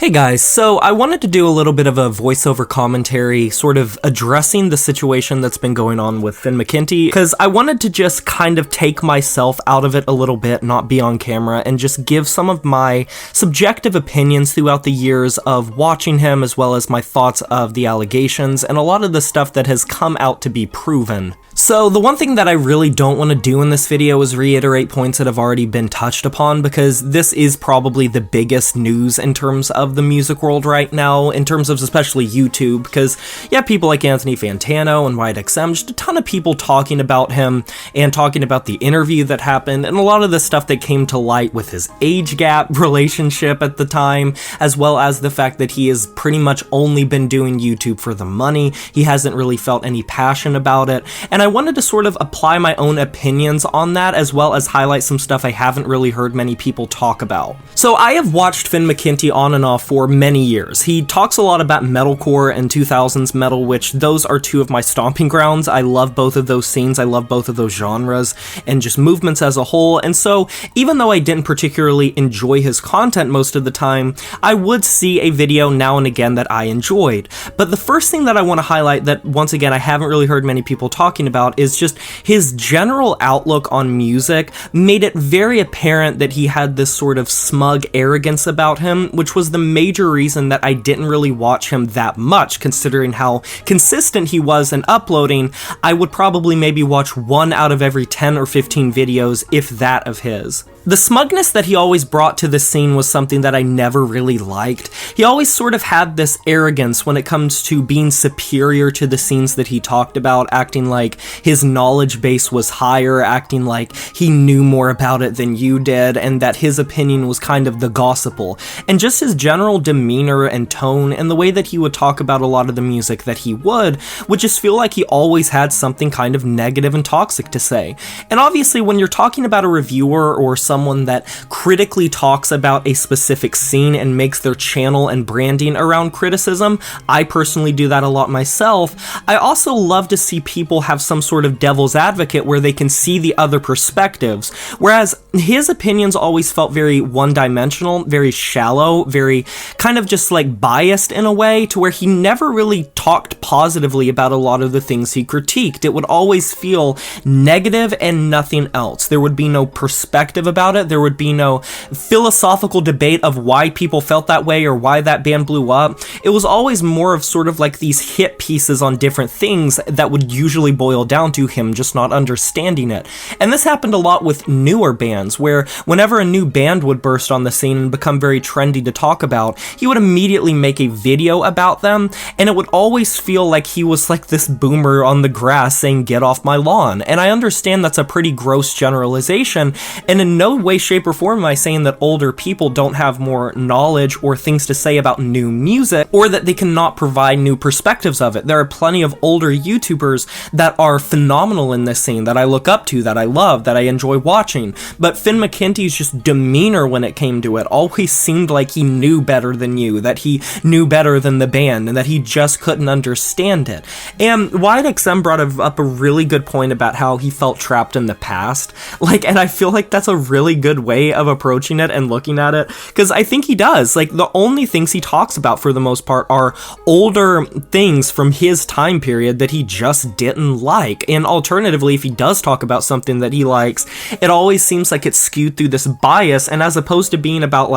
Hey guys, so I wanted to do a little bit of a voiceover commentary, sort of addressing the situation that's been going on with Finn McKenty, because I wanted to just kind of take myself out of it a little bit, not be on camera, and just give some of my subjective opinions throughout the years of watching him, as well as my thoughts of the allegations, and a lot of the stuff that has come out to be proven. So the one thing that I really don't want to do in this video is reiterate points that have already been touched upon, because this is probably the biggest news in terms of the music world right now, in terms of especially YouTube, because you have people like Anthony Fantano and WhiteXM, just a ton of people talking about him and talking about the interview that happened and a lot of the stuff that came to light with his age gap relationship at the time, as well as the fact that he has pretty much only been doing YouTube for the money. He hasn't really felt any passion about it, and I wanted to sort of apply my own opinions on that, as well as highlight some stuff I haven't really heard many people talk about. So I have watched Finn McKenty on and off for many years. He talks a lot about metalcore and 2000s metal, which those are two of my stomping grounds. I love both of those scenes, I love both of those genres, and just movements as a whole, and so even though I didn't particularly enjoy his content most of the time, I would see a video now and again that I enjoyed. But the first thing that I want to highlight that, once again, I haven't really heard many people talking about is just his general outlook on music made it very apparent that he had this sort of smug arrogance about him, which was the major reason that I didn't really watch him that much, considering how consistent he was in uploading. I would probably maybe watch 1 out of every 10 or 15 videos, if that, of his. The smugness that he always brought to the scene was something that I never really liked. He always sort of had this arrogance when it comes to being superior to the scenes that he talked about, acting like his knowledge base was higher, acting like he knew more about it than you did, and that his opinion was kind of the gospel. And just his general demeanor and tone, and the way that he would talk about a lot of the music that he would just feel like he always had something kind of negative and toxic to say. And obviously when you're talking about a reviewer or someone that critically talks about a specific scene and makes their channel and branding around criticism, I personally do that a lot myself. I also love to see people have some sort of devil's advocate where they can see the other perspectives, whereas his opinions always felt very one-dimensional, very shallow, very kind of just like biased in a way, to where he never really talked positively about a lot of the things he critiqued. It would always feel negative and nothing else. There would be no perspective about it. There would be no philosophical debate of why people felt that way or why that band blew up. It was always more of sort of like these hit pieces on different things that would usually boil down to him just not understanding it. And this happened a lot with newer bands, where whenever a new band would burst on the scene and become very trendy to talk about, he would immediately make a video about them, and it would always feel like he was like this boomer on the grass saying, "Get off my lawn." And I understand that's a pretty gross generalization, and in no way, shape, or form am I saying that older people don't have more knowledge or things to say about new music, or that they cannot provide new perspectives of it. There are plenty of older YouTubers that are phenomenal in this scene, that I look up to, that I love, that I enjoy watching, but Finn McKenty's just demeanor when it came to it always seemed like he knew better than you, that he knew better than the band, and that he just couldn't understand it. And WhiteXM brought up a really good point about how he felt trapped in the past, and I feel like that's a really good way of approaching it and looking at it, because I think he does. The only things he talks about for the most part are older things from his time period that he just didn't like. And alternatively, if he does talk about something that he likes, it always seems like it's skewed through this bias, and as opposed to being about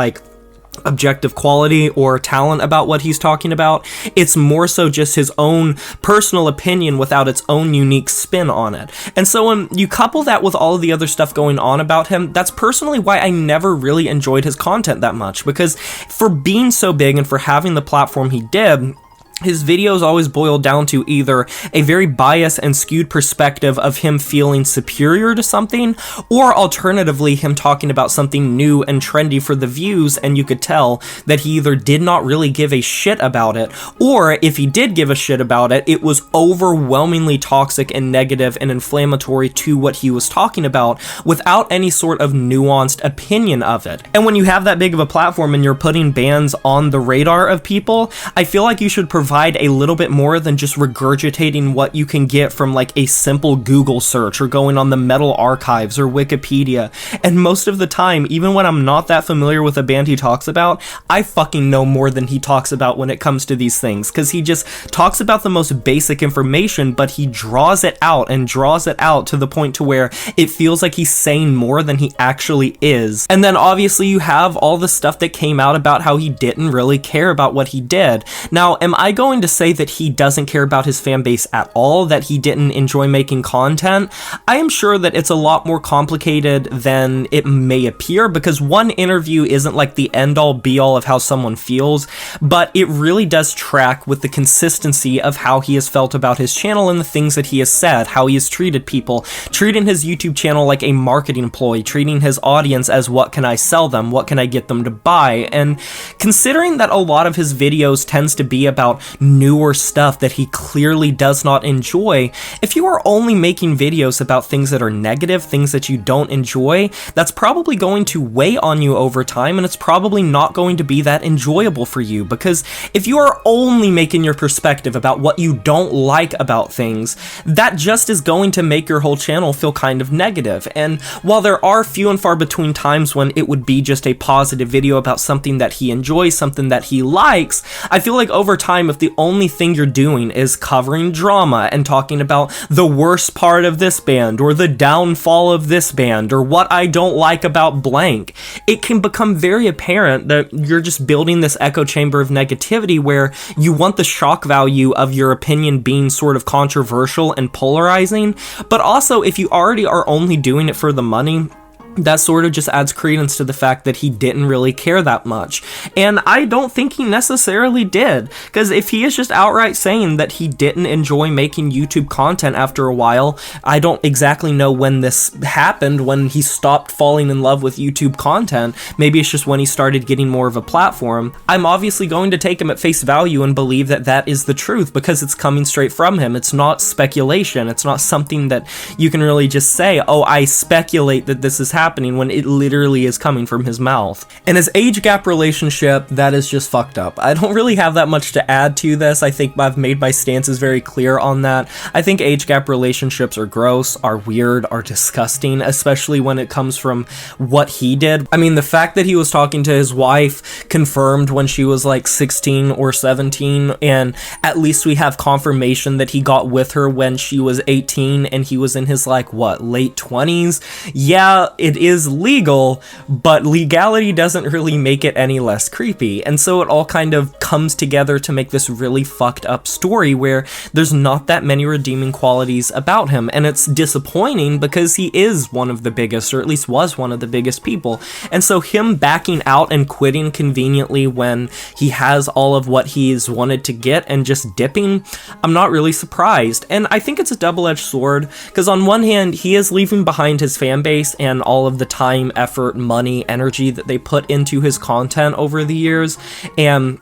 objective quality or talent about what he's talking about, it's more so just his own personal opinion without its own unique spin on it. And so when you couple that with all of the other stuff going on about him, that's personally why I never really enjoyed his content that much, because for being so big and for having the platform he did, his videos always boiled down to either a very biased and skewed perspective of him feeling superior to something, or alternatively him talking about something new and trendy for the views, and you could tell that he either did not really give a shit about it, or if he did give a shit about it, it was overwhelmingly toxic and negative and inflammatory to what he was talking about, without any sort of nuanced opinion of it. And when you have that big of a platform and you're putting bands on the radar of people, I feel like you should provide provide a little bit more than just regurgitating what you can get from like a simple Google search or going on the Metal Archives or Wikipedia. And most of the time, even when I'm not that familiar with a band he talks about, I fucking know more than he talks about when it comes to these things, because he just talks about the most basic information, but he draws it out and draws it out to the point to where it feels like he's saying more than he actually is. And then obviously you have all the stuff that came out about how he didn't really care about what he did. Now, am I going to say that he doesn't care about his fan base at all, that he didn't enjoy making content? I am sure that it's a lot more complicated than it may appear, because one interview isn't like the end-all be-all of how someone feels, but it really does track with the consistency of how he has felt about his channel and the things that he has said, how he has treated people, treating his YouTube channel like a marketing ploy, treating his audience as what can I sell them, what can I get them to buy. And considering that a lot of his videos tends to be about newer stuff that he clearly does not enjoy, if you are only making videos about things that are negative, things that you don't enjoy, that's probably going to weigh on you over time, and it's probably not going to be that enjoyable for you, because if you are only making your perspective about what you don't like about things, that just is going to make your whole channel feel kind of negative. And while there are few and far between times when it would be just a positive video about something that he enjoys, something that he likes, I feel like over time, if the only thing you're doing is covering drama and talking about the worst part of this band or the downfall of this band or what I don't like about blank, it can become very apparent that you're just building this echo chamber of negativity where you want the shock value of your opinion being sort of controversial and polarizing, but also if you already are only doing it for the money, that sort of just adds credence to the fact that he didn't really care that much. And I don't think he necessarily did, because if he is just outright saying that he didn't enjoy making YouTube content after a while, I don't exactly know when this happened, when he stopped falling in love with YouTube content. Maybe it's just when he started getting more of a platform. I'm obviously going to take him at face value and believe that that is the truth, because it's coming straight from him. It's not speculation. It's not something that you can really just say, oh, I speculate that this is happening, when it literally is coming from his mouth. And his age gap relationship, that is just fucked up. I don't really have that much to add to this. I think I've made my stances very clear on that. I think age gap relationships are gross, are weird, are disgusting, especially when it comes from what he did. I mean, the fact that he was talking to his wife confirmed when she was like 16 or 17, and at least we have confirmation that he got with her when she was 18 and he was in his like, what, late 20s? Yeah, it is legal, but legality doesn't really make it any less creepy. And so it all kind of comes together to make this really fucked up story where there's not that many redeeming qualities about him. And it's disappointing because he is one of the biggest, or at least was one of the biggest people. And so him backing out and quitting conveniently when he has all of what he's wanted to get and just dipping, I'm not really surprised. And I think it's a double-edged sword, because on one hand, he is leaving behind his fan base and all of the time, effort, money, energy that they put into his content over the years, and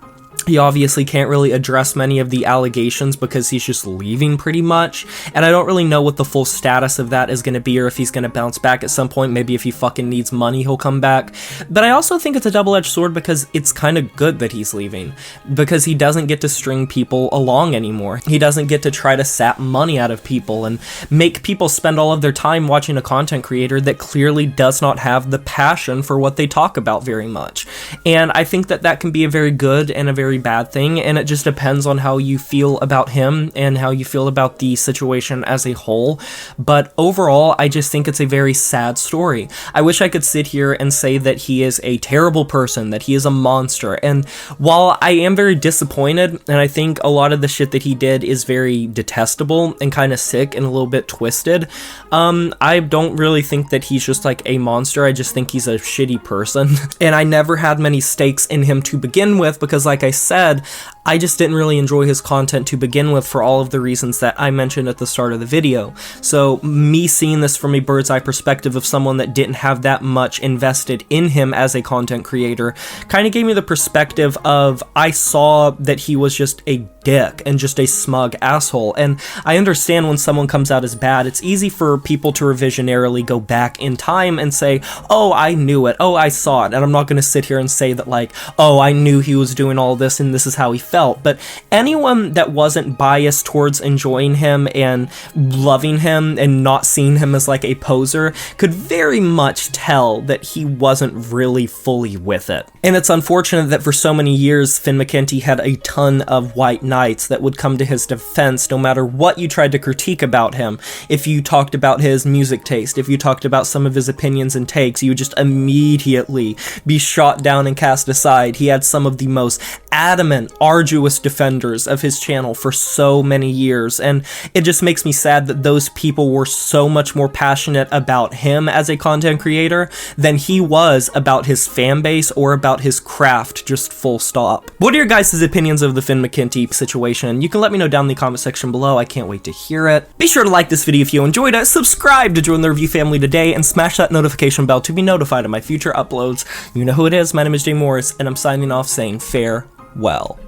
he obviously can't really address many of the allegations because he's just leaving pretty much, and I don't really know what the full status of that is going to be, or if he's going to bounce back at some point. Maybe if he fucking needs money, he'll come back. But I also think it's a double-edged sword because it's kind of good that he's leaving, because he doesn't get to string people along anymore. He doesn't get to try to sap money out of people and make people spend all of their time watching a content creator that clearly does not have the passion for what they talk about very much. And I think that that can be a very good and a very bad thing, and it just depends on how you feel about him and how you feel about the situation as a whole. But overall, I just think it's a very sad story. I wish I could sit here and say that he is a terrible person, that he is a monster, and while I am very disappointed, and I think a lot of the shit that he did is very detestable and kind of sick and a little bit twisted, I don't really think that he's just like a monster. I just think he's a shitty person, and I never had many stakes in him to begin with, because like I said, I just didn't really enjoy his content to begin with for all of the reasons that I mentioned at the start of the video. So me seeing this from a bird's eye perspective of someone that didn't have that much invested in him as a content creator kind of gave me the perspective of, I saw that he was just a dick and just a smug asshole. And I understand when someone comes out as bad, it's easy for people to revisionarily go back in time and say, oh, I knew it, oh, I saw it. And I'm not going to sit here and say that like, oh, I knew he was doing all this and this is how he felt, but anyone that wasn't biased towards enjoying him and loving him and not seeing him as like a poser could very much tell that he wasn't really fully with it. And it's unfortunate that for so many years Finn McKenty had a ton of white knights that would come to his defense no matter what you tried to critique about him. If you talked about his music taste, if you talked about some of his opinions and takes, you would just immediately be shot down and cast aside. He had some of the most adamant, arduous defenders of his channel for so many years, and it just makes me sad that those people were so much more passionate about him as a content creator than he was about his fan base or about his craft, just full stop. What are your guys' opinions of the Finn McKenty situation? You can let me know down in the comment section below. I can't wait to hear it. Be sure to like this video if you enjoyed it, subscribe to join the review family today, and smash that notification bell to be notified of my future uploads. You know who it is, my name is Jay Morris, and I'm signing off saying farewell.